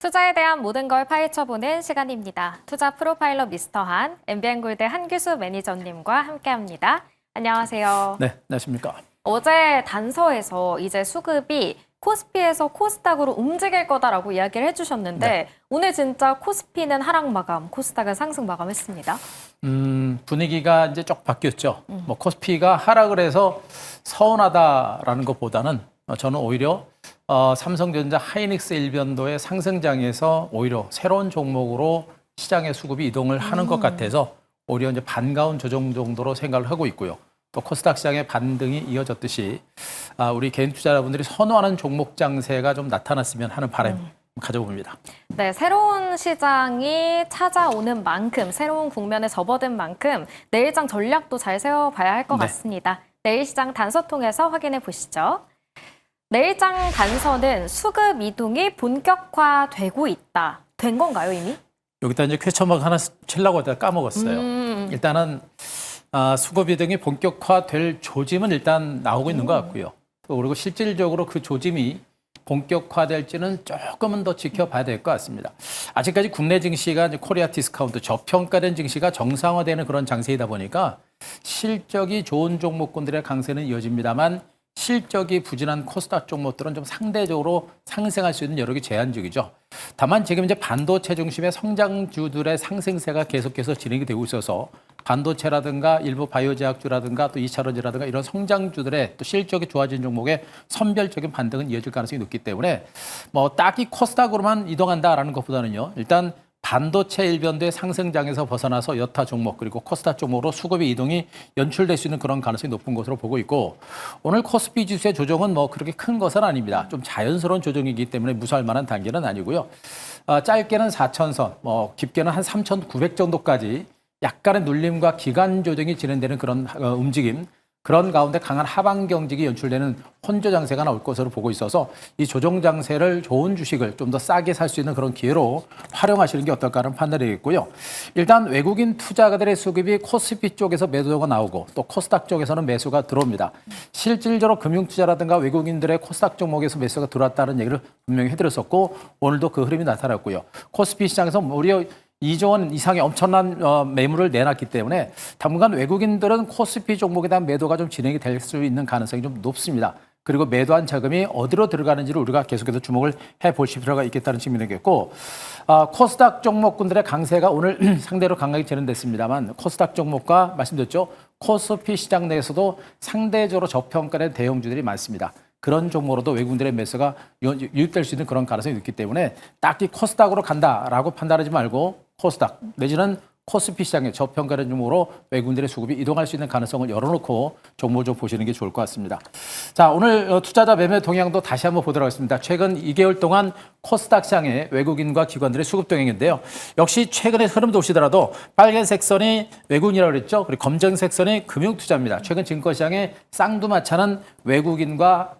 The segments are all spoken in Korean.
투자에 대한 모든 걸 파헤쳐보는 시간입니다. 투자 프로파일러 미스터 한, MBN골드 한규수 매니저님과 함께합니다. 안녕하세요. 네, 안녕하십니까. 어제 단서에서 이제 수급이 코스피에서 코스닥으로 움직일 거다라고 이야기를 해주셨는데 네. 오늘 진짜 코스피는 하락 마감, 코스닥은 상승 마감했습니다. 분위기가 이제 쭉 바뀌었죠. 뭐 코스피가 하락을 해서 서운하다라는 것보다는 저는 오히려 삼성전자 하이닉스 일변도의 상승장에서 오히려 새로운 종목으로 시장의 수급이 이동을 하는 것 같아서 오히려 이제 반가운 조정 정도로 생각을 하고 있고요. 또 코스닥 시장의 반등이 이어졌듯이 우리 개인 투자자분들이 선호하는 종목 장세가 좀 나타났으면 하는 바람 가져봅니다. 네, 새로운 시장이 찾아오는 만큼, 새로운 국면에 접어든 만큼 내일장 전략도 잘 세워봐야 할 것 네. 같습니다. 내일 시장 단서 통해서 확인해 보시죠. 내일장 단서는 수급 이동이 본격화되고 있다. 된 건가요, 이미? 여기다 이제 퀘스천마크 하나 치려고 하다가 까먹었어요. 일단은 수급 이동이 본격화될 조짐은 일단 나오고 있는 것 같고요. 또 그리고 실질적으로 그 조짐이 본격화될지는 조금은 더 지켜봐야 될 것 같습니다. 아직까지 국내 증시가 이제 코리아 디스카운트 저평가된 증시가 정상화되는 그런 장세이다 보니까 실적이 좋은 종목군들의 강세는 이어집니다만 실적이 부진한 코스닥 종목들은 좀 상대적으로 상승할 수 있는 여력이 제한적이죠. 다만 지금 이제 반도체 중심의 성장주들의 상승세가 계속해서 진행이 되고 있어서 반도체라든가 일부 바이오제약주라든가 또 2차전지라든가 이런 성장주들의 또 실적이 좋아진 종목의 선별적인 반등은 이어질 가능성이 높기 때문에 뭐 딱히 코스닥으로만 이동한다라는 것보다는요. 일단 반도체 일변도의 상승장에서 벗어나서 여타 종목 그리고 코스닥 종목으로 수급의 이동이 연출될 수 있는 그런 가능성이 높은 것으로 보고 있고 오늘 코스피 지수의 조정은 뭐 그렇게 큰 것은 아닙니다. 좀 자연스러운 조정이기 때문에 무시할 만한 단계는 아니고요. 짧게는 4천선, 뭐 깊게는 한 3,900 정도까지 약간의 눌림과 기간 조정이 진행되는 그런 움직임 그런 가운데 강한 하방 경직이 연출되는 혼조 장세가 나올 것으로 보고 있어서 이 조정 장세를 좋은 주식을 좀 더 싸게 살 수 있는 그런 기회로 활용하시는 게 어떨까 하는 판단이겠고요. 일단 외국인 투자가들의 수급이 코스피 쪽에서 매도가 나오고 또 코스닥 쪽에서는 매수가 들어옵니다. 실질적으로 금융투자라든가 외국인들의 코스닥 종목에서 매수가 들어왔다는 얘기를 분명히 해드렸었고 오늘도 그 흐름이 나타났고요. 코스피 시장에서 무려 2조 원 이상의 엄청난 매물을 내놨기 때문에 당분간 외국인들은 코스피 종목에 대한 매도가 좀 진행이 될 수 있는 가능성이 좀 높습니다. 그리고 매도한 자금이 어디로 들어가는지를 우리가 계속해서 주목을 해보실 필요가 있겠다는 측면이겠고 코스닥 종목군들의 강세가 오늘 상대로 강하게 진행됐습니다만 코스닥 종목과 말씀드렸죠. 코스피 시장 내에서도 상대적으로 저평가된 대형주들이 많습니다. 그런 종목으로도 외국인들의 매수가 유입될 수 있는 그런 가능성이 있기 때문에 딱히 코스닥으로 간다라고 판단하지 말고 코스닥 내지는 코스피 시장의 저평가된 종목으로 외국인들의 수급이 이동할 수 있는 가능성을 열어놓고 종목을 좀 보시는 게 좋을 것 같습니다. 자, 오늘 투자자 매매 동향도 다시 한번 보도록 하겠습니다. 최근 2개월 동안 코스닥 시장의 외국인과 기관들의 수급 동향인데요. 역시 최근의 흐름도 보시더라도 빨간색 선이 외국인이라고 그랬죠. 그리고 검정색 선이 금융투자입니다. 최근 증권시장의 쌍두마차는 외국인과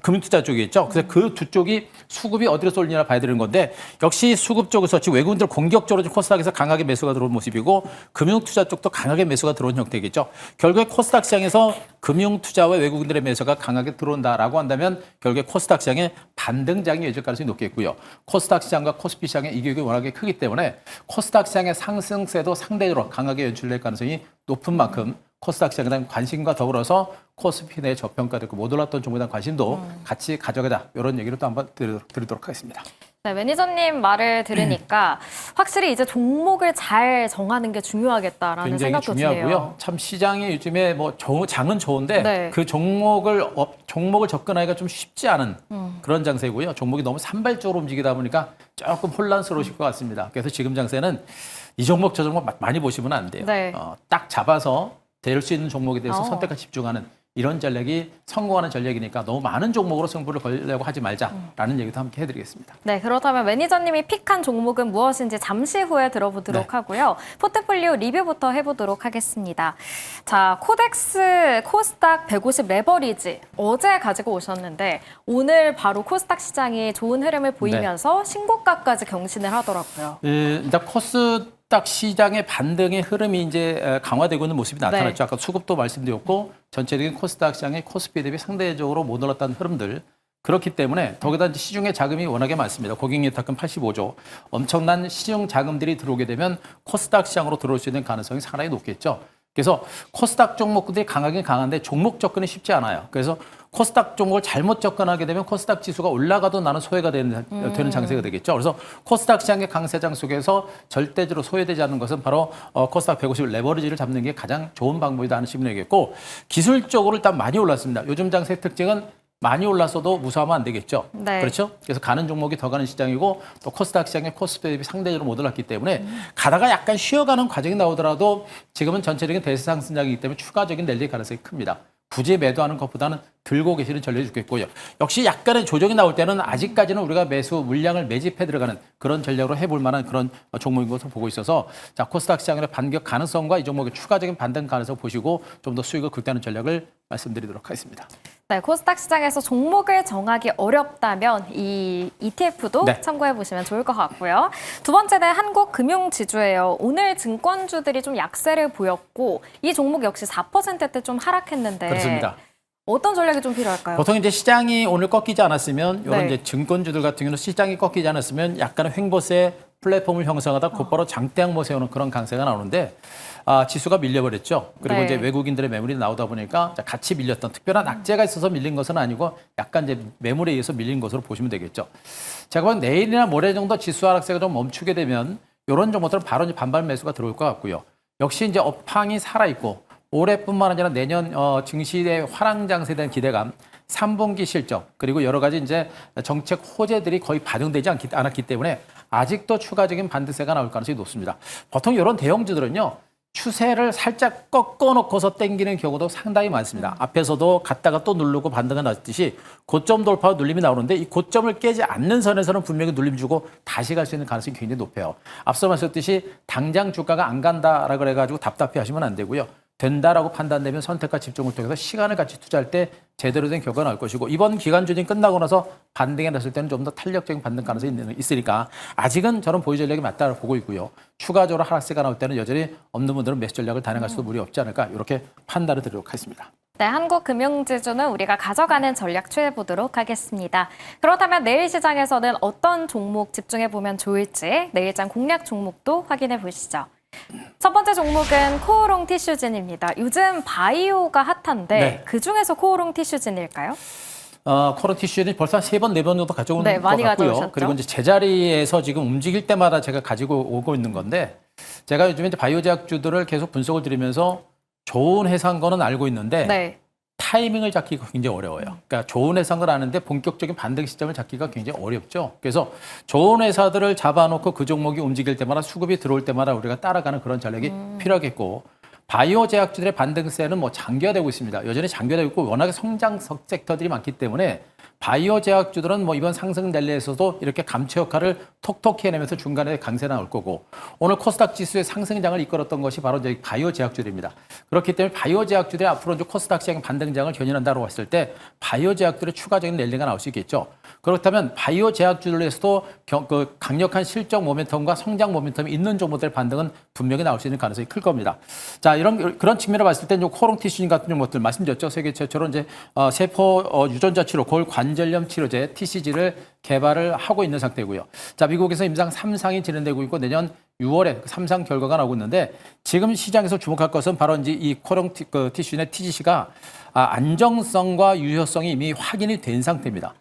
금융투자 쪽이겠죠. 그래서 그 두 쪽이 수급이 어디로 쏠리냐 봐야 되는 건데 역시 수급 쪽에서 지금 외국인들 공격적으로 코스닥에서 강하게 매수가 들어온 모습이고 금융투자 쪽도 강하게 매수가 들어온 형태겠죠. 결국에 코스닥 시장에서 금융투자와 외국인들의 매수가 강하게 들어온다라고 한다면 결국에 코스닥 시장에 반등장이 이어질 가능성이 높겠고요. 코스닥 시장과 코스피 시장의 이격이 워낙에 크기 때문에 코스닥 시장의 상승세도 상대적으로 강하게 연출될 가능성이 높은 만큼 코스닥 시장에 대한 관심과 더불어서 코스피 내 저평가되고 못 올랐던 종목에 대한 관심도 같이 가져가자 이런 얘기를 또 한번 드리도록 하겠습니다. 네, 매니저님 말을 들으니까 확실히 이제 종목을 잘 정하는 게 중요하겠다라는 굉장히 생각도 중요하고요. 드네요. 참 시장이 요즘에 뭐 장은 좋은데 네. 그 종목을 접근하기가 좀 쉽지 않은 그런 장세고요. 종목이 너무 산발적으로 움직이다 보니까 조금 혼란스러우실 것 같습니다. 그래서 지금 장세는 이 종목 저 종목 많이 보시면 안 돼요. 네. 딱 잡아서 될 수 있는 종목에 대해서 선택과 집중하는 이런 전략이 성공하는 전략이니까 너무 많은 종목으로 승부를 걸려고 하지 말자라는 얘기도 함께 해드리겠습니다. 네, 그렇다면 매니저님이 픽한 종목은 무엇인지 잠시 후에 들어보도록 하고요. 포트폴리오 리뷰부터 해보도록 하겠습니다. 자, 코덱스 코스닥 150 레버리지 어제 가지고 오셨는데 오늘 바로 코스닥 시장이 좋은 흐름을 보이면서 신고가까지 경신을 하더라고요. 일단 코스닥 시장의 반등의 흐름이 이제 강화되고 있는 모습이 나타났죠. 아까 수급도 말씀드렸고 전체적인 코스닥 시장의 코스피 대비 상대적으로 못 올랐다는 흐름들 그렇기 때문에 더구나 시중에 자금이 워낙에 많습니다. 고객예탁금 85조. 엄청난 시중 자금들이 들어오게 되면 코스닥 시장으로 들어올 수 있는 가능성이 상당히 높겠죠. 그래서 코스닥 종목들이 강하긴 강한데 종목 접근이 쉽지 않아요. 그래서 코스닥 종목을 잘못 접근하게 되면 코스닥 지수가 올라가도 나는 소외가 되는 장세가 되겠죠. 그래서 코스닥 시장의 강세장 속에서 절대적으로 소외되지 않는 것은 바로 코스닥 150 레버리지를 잡는 게 가장 좋은 방법이다 하는 질문을 얘기했고, 기술적으로 일단 많이 올랐습니다. 요즘 장세 특징은 많이 올랐어도 무서워하면 안 되겠죠. 네. 그렇죠? 그래서 가는 종목이 더 가는 시장이고 또 코스닥 시장의 코스피 대비 상대적으로 못 올랐기 때문에 가다가 약간 쉬어가는 과정이 나오더라도 지금은 전체적인 대세 상승장이기 때문에 추가적인 랠리 가능성이 큽니다. 굳이 매도하는 것보다는 들고 계시는 전략이 좋겠고요. 역시 약간의 조정이 나올 때는 아직까지는 우리가 매수 물량을 매집해 들어가는 그런 전략으로 해볼 만한 그런 종목인 것으로 보고 있어서, 자, 코스닥 시장의 반격 가능성과 이 종목의 추가적인 반등 가능성 보시고 좀 더 수익을 극대화하는 전략을 말씀드리도록 하겠습니다. 네, 코스닥 시장에서 종목을 정하기 어렵다면 이 ETF도 네. 참고해 보시면 좋을 것 같고요. 두 번째는 한국금융지주예요. 오늘 증권주들이 좀 약세를 보였고 이 종목 역시 4%대 좀 하락했는데 그렇습니다. 어떤 전략이 좀 필요할까요? 보통 이제 시장이 오늘 꺾이지 않았으면 이런 네. 이제 증권주들 같은 경우는 시장이 꺾이지 않았으면 약간의 횡보세 플랫폼을 형성하다 곧바로 장대항모 세우는 그런 강세가 나오는데, 지수가 밀려버렸죠. 그리고 네. 이제 외국인들의 매물이 나오다 보니까 같이 밀렸던, 특별한 악재가 있어서 밀린 것은 아니고 약간 이제 매물에 의해서 밀린 것으로 보시면 되겠죠. 제가 보기엔 내일이나 모레 정도 지수 하락세가 좀 멈추게 되면 이런 종목들은 바로 이제 반발 매수가 들어올 것 같고요. 역시 이제 업황이 살아있고 올해뿐만 아니라 내년 증시의 화랑 장세에 대한 기대감, 3분기 실적, 그리고 여러 가지 이제 정책 호재들이 거의 반영되지 않았기 때문에 아직도 추가적인 반등세가 나올 가능성이 높습니다. 보통 이런 대형주들은요, 추세를 살짝 꺾어놓고서 땡기는 경우도 상당히 많습니다. 앞에서도 갔다가 또 누르고 반등이 났듯이 고점 돌파와 눌림이 나오는데 이 고점을 깨지 않는 선에서는 분명히 눌림 주고 다시 갈 수 있는 가능성이 굉장히 높아요. 앞서 말씀드렸듯이 당장 주가가 안 간다라고 그래가지고 답답해 하시면 안 되고요. 된다라고 판단되면 선택과 집중을 통해서 시간을 같이 투자할 때 제대로 된 결과가 나올 것이고, 이번 기간 조정이 끝나고 나서 반등이 났을 때는 좀 더 탄력적인 반등 가능성이 있으니까 아직은 저는 보유 전략이 맞다고 보고 있고요. 추가적으로 하락세가 나올 때는 여전히 없는 분들은 매수 전략을 단행할 수도 무리 없지 않을까, 이렇게 판단을 드리도록 하겠습니다. 네, 한국금융지주는 우리가 가져가는 전략 취해 보도록 하겠습니다. 그렇다면 내일 시장에서는 어떤 종목 집중해 보면 좋을지 내일장 공략 종목도 확인해 보시죠. 첫 번째 종목은 코오롱 티슈진입니다. 요즘 바이오가 핫한데 네. 그중에서 코오롱 티슈진일까요? 코로 티슈는 벌써 한 3번, 4번 정도 가져온 네, 것 많이 같고요. 가져오셨죠? 그리고 이제 제자리에서 지금 움직일 때마다 제가 가지고 오고 있는 건데, 제가 요즘에 이제 바이오 제약주들을 계속 분석을 드리면서 좋은 회사인 거는 알고 있는데 네. 타이밍을 잡기가 굉장히 어려워요. 그러니까 좋은 회사인 걸 아는데 본격적인 반등 시점을 잡기가 굉장히 어렵죠. 그래서 좋은 회사들을 잡아놓고 그 종목이 움직일 때마다 수급이 들어올 때마다 우리가 따라가는 그런 전략이 필요하겠고, 바이오 제약주들의 반등세는 뭐 장기화되고 있습니다. 여전히 장기화되고 있고 워낙에 성장 섹터들이 많기 때문에 바이오 제약주들은 뭐 이번 상승 랠리에서도 이렇게 감초 역할을 톡톡히 해내면서 중간에 강세 나올 거고, 오늘 코스닥 지수의 상승장을 이끌었던 것이 바로 이제 바이오 제약주들입니다. 그렇기 때문에 바이오 제약주들이 앞으로 이제 코스닥 시장 반등장을 견인한다고 했을 때 바이오 제약들의 추가적인 랠리가 나올 수 있겠죠. 그렇다면 바이오 제약주들에서도 강력한 실적 모멘텀과 성장 모멘텀이 있는 종목들의 반등은 분명히 나올 수 있는 가능성이 클 겁니다. 자, 그런 측면을 봤을 때 코롱 티슈진 같은 종목들 말씀드렸죠. 세계 최초로 이제 세포 유전자 치료, 골 관절염 치료제 TCG를 개발을 하고 있는 상태고요. 자, 미국에서 임상 3상이 진행되고 있고 내년 6월에 3상 결과가 나오고 있는데, 지금 시장에서 주목할 것은 바로 이제 이 코롱 티슈진의 TGC가 안정성과 유효성이 이미 확인이 된 상태입니다.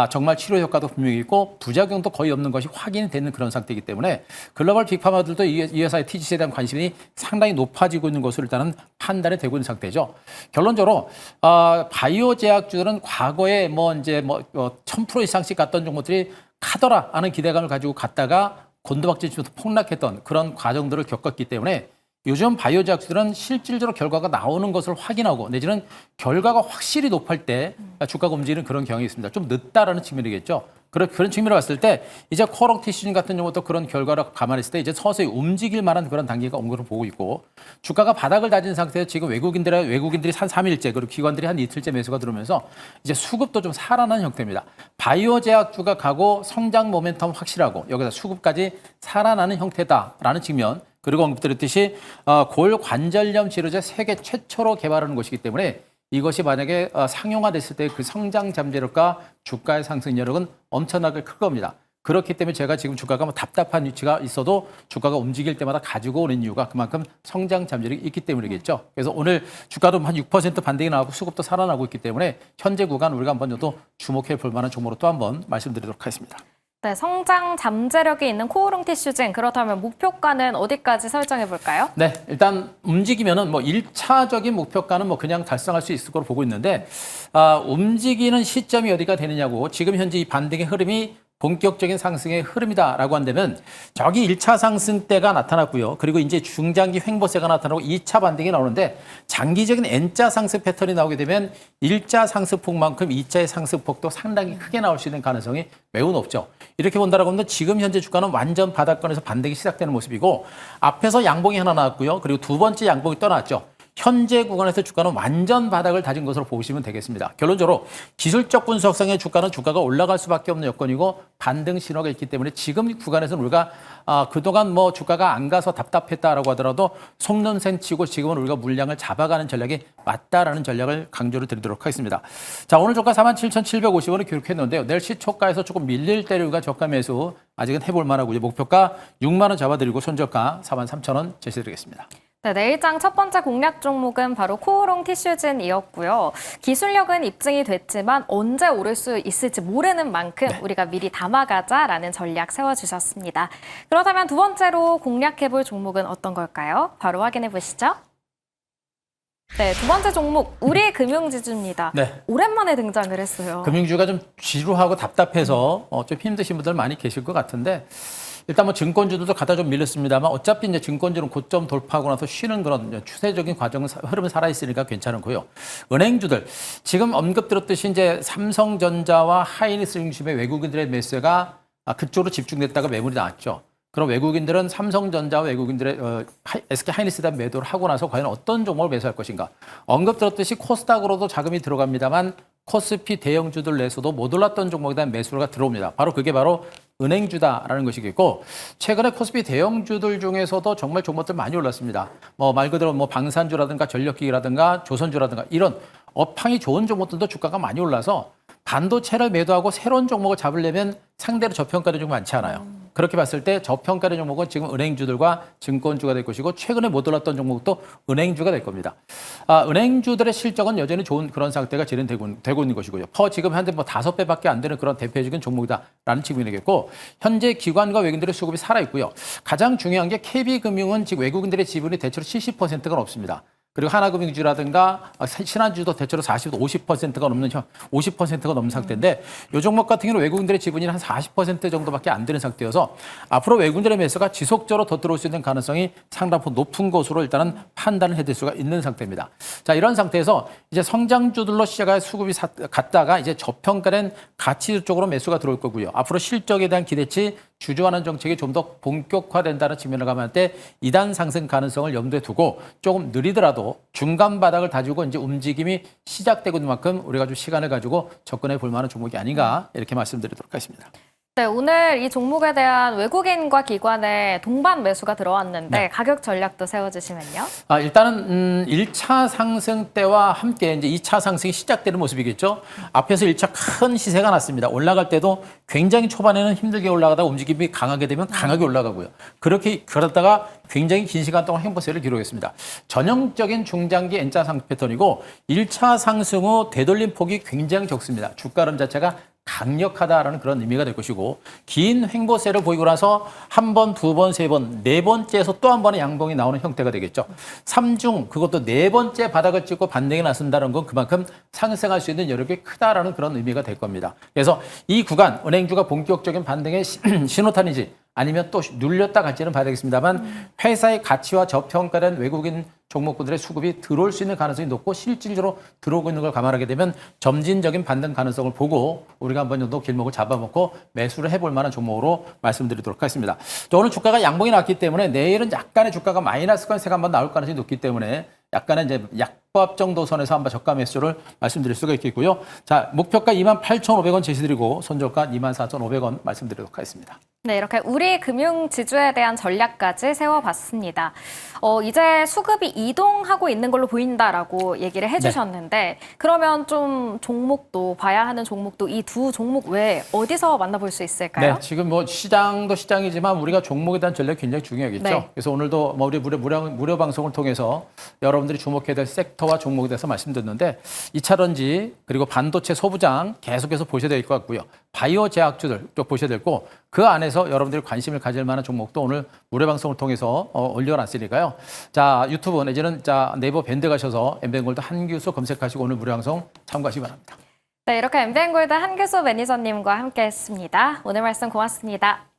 정말 치료 효과도 분명히 있고 부작용도 거의 없는 것이 확인이 되는 그런 상태이기 때문에 글로벌 빅파마들도 이 회사의 TGC에 대한 관심이 상당히 높아지고 있는 것으로 일단은 판단이 되고 있는 상태죠. 결론적으로 바이오 제약주들은 과거에 1000% 이상씩 갔던 종목들이 카더라 하는 기대감을 가지고 갔다가 곤두박질 치면서 폭락했던 그런 과정들을 겪었기 때문에 요즘 바이오 제약주들은 실질적으로 결과가 나오는 것을 확인하고 내지는 결과가 확실히 높을 때 주가가 움직이는 그런 경향이 있습니다. 좀 늦다라는 측면이겠죠. 그런 측면으로 봤을 때 이제 코롱 티슈진 같은 경우도 그런 결과를 감안했을 때 이제 서서히 움직일 만한 그런 단계가 온 것으로 보고 있고, 주가가 바닥을 다진 상태에서 지금 외국인들이 한 3일째 그리고 기관들이 한 이틀째 매수가 들어오면서 이제 수급도 좀 살아나는 형태입니다. 바이오 제약주가 가고 성장 모멘텀 확실하고 여기서 수급까지 살아나는 형태다라는 측면, 그리고 언급드렸듯이 골 관절염 치료제 세계 최초로 개발하는 것이기 때문에 이것이 만약에 상용화됐을 때 그 성장 잠재력과 주가의 상승 여력은 엄청나게 클 겁니다. 그렇기 때문에 제가 지금 주가가 뭐 답답한 위치가 있어도 주가가 움직일 때마다 가지고 오는 이유가 그만큼 성장 잠재력이 있기 때문이겠죠. 그래서 오늘 주가도 한 6% 반등이 나오고 수급도 살아나고 있기 때문에 현재 구간 우리가 한번 좀 주목해 볼 만한 종목으로 또 한번 말씀드리도록 하겠습니다. 네, 성장 잠재력이 있는 코오롱 티슈진, 그렇다면 목표가는 어디까지 설정해 볼까요? 네, 일단 움직이면은 뭐 1차적인 목표가는 뭐 그냥 달성할 수 있을 거로 보고 있는데, 움직이는 시점이 어디가 되느냐고, 지금 현재 이 반등의 흐름이 본격적인 상승의 흐름이다라고 한다면 저기 1차 상승 때가 나타났고요. 그리고 이제 중장기 횡보세가 나타나고 2차 반등이 나오는데 장기적인 N자 상승 패턴이 나오게 되면 1자 상승폭만큼 2자의 상승폭도 상당히 크게 나올 수 있는 가능성이 매우 높죠. 이렇게 본다라고 하면 지금 현재 주가는 완전 바닥권에서 반등이 시작되는 모습이고 앞에서 양봉이 하나 나왔고요. 그리고 두 번째 양봉이 또 나왔죠. 현재 구간에서 주가는 완전 바닥을 다진 것으로 보시면 되겠습니다. 결론적으로 기술적 분석상의 주가가 올라갈 수밖에 없는 여건이고 반등 신호가 있기 때문에 지금 구간에서는 우리가 그동안 뭐 주가가 안 가서 답답했다라고 하더라도 속는 셈 치고 지금은 우리가 물량을 잡아가는 전략이 맞다라는 전략을 강조를 드리도록 하겠습니다. 자, 오늘 저가 47,750원을 기록했는데요. 내일 시초가에서 조금 밀릴 때를 우리가 저가 매수 아직은 해볼 만하고요. 목표가 6만 원 잡아드리고 손저가 43,000원 제시드리겠습니다. 네, 내일장 첫 번째 공략 종목은 바로 코오롱 티슈진이었고요. 기술력은 입증이 됐지만 언제 오를 수 있을지 모르는 만큼 우리가 미리 담아가자라는 전략 세워주셨습니다. 그렇다면 두 번째로 공략해볼 종목은 어떤 걸까요? 바로 확인해 보시죠. 네, 두 번째 종목 우리금융지주입니다. 네. 오랜만에 등장을 했어요. 금융주가 좀 지루하고 답답해서 좀 힘드신 분들 많이 계실 것 같은데 일단 뭐 증권주들도 갖다 좀 밀렸습니다만 어차피 이제 증권주는 고점 돌파하고 나서 쉬는 그런 추세적인 과정 흐름은 살아있으니까 괜찮고요. 은행주들 지금 언급드렸듯이 이제 삼성전자와 하이닉스 중심의 외국인들의 매수가 그쪽으로 집중됐다가 매물이 나왔죠. 그럼 외국인들은 삼성전자와 외국인들의 SK 하이닉스에 대한 매도를 하고 나서 과연 어떤 종목을 매수할 것인가. 언급드렸듯이 코스닥으로도 자금이 들어갑니다만 코스피 대형주들 내에서도 못 올랐던 종목에 대한 매수가 들어옵니다. 바로 그게 바로 은행주다라는 것이겠고 최근에 코스피 대형주들 중에서도 정말 종목들 많이 올랐습니다. 뭐 말 그대로 뭐 방산주라든가 전력기기라든가 조선주라든가 이런 업황이 좋은 종목들도 주가가 많이 올라서 반도체를 매도하고 새로운 종목을 잡으려면 상대로 저평가된 종목이 많지 않아요. 그렇게 봤을 때 저평가된 종목은 지금 은행주들과 증권주가 될 것이고 최근에 못 올랐던 종목도 은행주가 될 겁니다. 은행주들의 실적은 여전히 좋은 그런 상태가 진행되고 있는 것이고요. 지금 현재 뭐 5배밖에 안 되는 그런 대표적인 종목이다라는 측면이 되겠고 현재 기관과 외국인들의 수급이 살아있고요. 가장 중요한 게 KB금융은 지금 외국인들의 지분이 대체로 70%가 넘습니다. 그리고 하나금융주라든가 신한주도 대체로 50%가 넘는 50%가 넘는 상태인데 이 종목 같은 경우는 외국인들의 지분이 한 40% 정도밖에 안 되는 상태여서 앞으로 외국인들의 매수가 지속적으로 더 들어올 수 있는 가능성이 상당히 높은 것으로 일단은 판단을 해둘 수가 있는 상태입니다. 자, 이런 상태에서 이제 성장주들로 시작할 수급이 갔다가 이제 저평가된 가치 쪽으로 매수가 들어올 거고요. 앞으로 실적에 대한 기대치 주저하는 정책이 좀 더 본격화된다는 측면을 감안할 때 2단 상승 가능성을 염두에 두고 조금 느리더라도 중간 바닥을 다지고 이제 움직임이 시작되고 있는 만큼 우리가 좀 시간을 가지고 접근해 볼 만한 종목이 아닌가 이렇게 말씀드리도록 하겠습니다. 네, 오늘 이 종목에 대한 외국인과 기관의 동반 매수가 들어왔는데 네. 가격 전략도 세워주시면요. 일단은 1차 상승 때와 함께 이제 2차 상승이 시작되는 모습이겠죠. 앞에서 1차 큰 시세가 났습니다. 올라갈 때도 굉장히 초반에는 힘들게 올라가다가 움직임이 강하게 되면 강하게 올라가고요. 그러다가 굉장히 긴 시간 동안 횡보세를 기록했습니다. 전형적인 중장기 N자 상승 패턴이고 1차 상승 후 되돌림 폭이 굉장히 적습니다. 주가 흐름 자체가 강력하다라는 그런 의미가 될 것이고 긴 횡보세를 보이고 나서 한 번, 두 번, 세 번, 네 번째에서 또 한 번의 양봉이 나오는 형태가 되겠죠. 3중 그것도 네 번째 바닥을 찍고 반등이 나선다는 건 그만큼 상승할 수 있는 여력이 크다라는 그런 의미가 될 겁니다. 그래서 이 구간 은행주가 본격적인 반등의 신호탄인지 아니면 또 눌렸다 갈지는 봐야 되겠습니다만 회사의 가치와 저평가된 외국인 종목군들의 수급이 들어올 수 있는 가능성이 높고 실질적으로 들어오고 있는 걸 감안하게 되면 점진적인 반등 가능성을 보고 우리가 한번 정도 길목을 잡아먹고 매수를 해볼 만한 종목으로 말씀드리도록 하겠습니다. 오늘 주가가 양봉이 났기 때문에 내일은 약간의 주가가 마이너스 관세가 한번 나올 가능성이 높기 때문에 약간의 이제 약밥 정도 선에서 한번 저가 매수를 말씀드릴 수가 있겠고요. 자, 목표가 28,500원 제시드리고 손절가 24,500원 말씀드리도록 하겠습니다. 네, 이렇게 우리 금융 지주에 대한 전략까지 세워봤습니다. 이제 수급이 이동하고 있는 걸로 보인다라고 얘기를 해주셨는데 그러면 좀 종목도 봐야 하는 종목도 이 두 종목 외에 어디서 만나볼 수 있을까요? 네, 지금 뭐 시장도 시장이지만 우리가 종목에 대한 전략이 굉장히 중요하겠죠. 네. 그래서 오늘도 뭐 우리 무료 방송을 통해서 여러분들이 주목해야 될 섹터와 종목에 대해서 말씀드렸는데 2차전지 그리고 반도체 소부장 계속해서 보셔야 될 것 같고요. 바이오 제약주들 또 보셔야 되고 그 안에서 여러분들이 관심을 가질 만한 종목도 오늘 무료 방송을 통해서 올려놨으니까요. 자, 유튜브 내지는 네이버 밴드 가셔서 엠뱅골드 한규소 검색하시고 오늘 무료 방송 참고하시기 바랍니다. 네, 이렇게 엠비엔골드 한규소 매니저님과 함께했습니다. 오늘 말씀 고맙습니다.